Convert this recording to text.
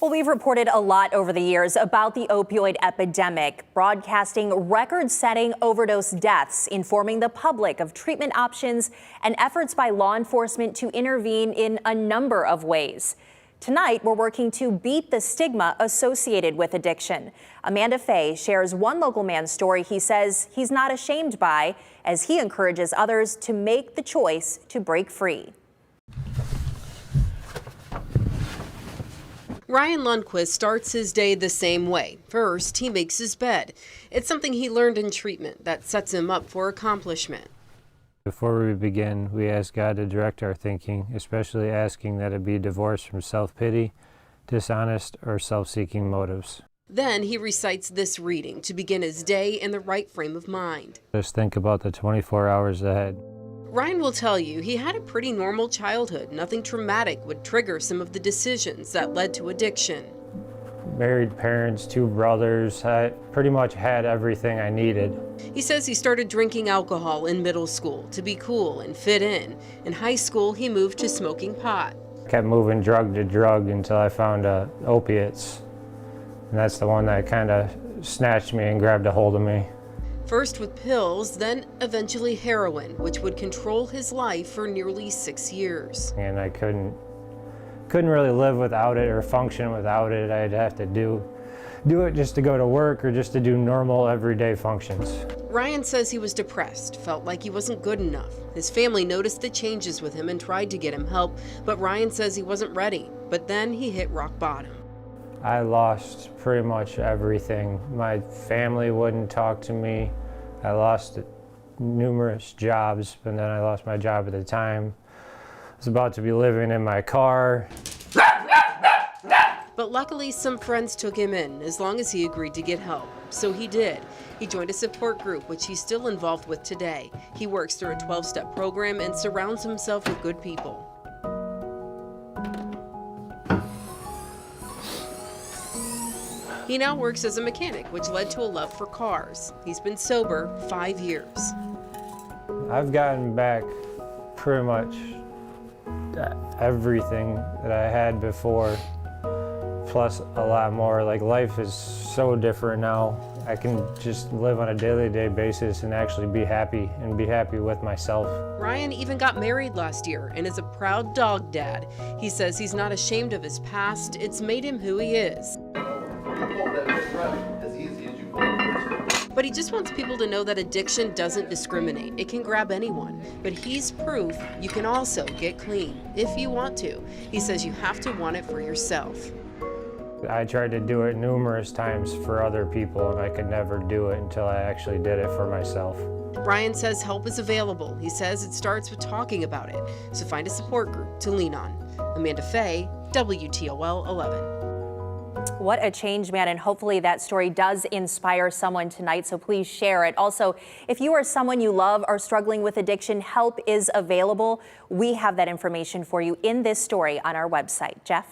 Well, we've reported a lot over the years about the opioid epidemic, broadcasting record-setting overdose deaths, informing the public of treatment options, and efforts by law enforcement to intervene in a number of ways. Tonight, we're working to beat the stigma associated with addiction. Amanda Fay shares one local man's story he says he's not ashamed by, as he encourages others to make the choice to break free. Ryan Lundquist starts his day the same way. First, he makes his bed. It's something he learned in treatment that sets him up for accomplishment. Before we begin, we ask God to direct our thinking, especially asking that it be divorced from self-pity, dishonest, or self-seeking motives. Then he recites this reading to begin his day in the right frame of mind. Just think about the 24 hours ahead. Ryan will tell you he had a pretty normal childhood. Nothing traumatic would trigger some of the decisions that led to addiction. Married parents, 2 brothers, I pretty much had everything I needed. He says he started drinking alcohol in middle school to be cool and fit in. In high school, he moved to smoking pot. Kept moving drug to drug until I found opiates. And that's the one that kind of snatched me and grabbed a hold of me. First with pills, then eventually heroin, which would control his life for nearly 6 years. And I couldn't really live without it or function without it. I'd have to do it just to go to work or just to do normal everyday functions. Ryan says he was depressed, felt like he wasn't good enough. His family noticed the changes with him and tried to get him help, but Ryan says he wasn't ready. But then he hit rock bottom. I lost pretty much everything. My family wouldn't talk to me. I lost numerous jobs, and then I lost my job at the time. I was about to be living in my car. But luckily, some friends took him in, as long as he agreed to get help. So he did. He joined a support group, which he's still involved with today. He works through a 12-step program and surrounds himself with good people. He now works as a mechanic, which led to a love for cars. He's been sober 5 years. I've gotten back pretty much everything that I had before, plus a lot more. Like, life is so different now. I can just live on a day-to-day basis and actually be happy and be happy with myself. Ryan even got married last year and is a proud dog dad. He says he's not ashamed of his past. It's made him who he is. But he just wants people to know that addiction doesn't discriminate. It can grab anyone. But he's proof you can also get clean if you want to. He says you have to want it for yourself. I tried to do it numerous times for other people, and I could never do it until I actually did it for myself. Ryan says help is available. He says it starts with talking about it. So find a support group to lean on. Amanda Fay, WTOL 11. What a change, man, and hopefully that story does inspire someone tonight, so please share it. Also, if you or someone you love are struggling with addiction, help is available. We have that information for you in this story on our website. Jeff?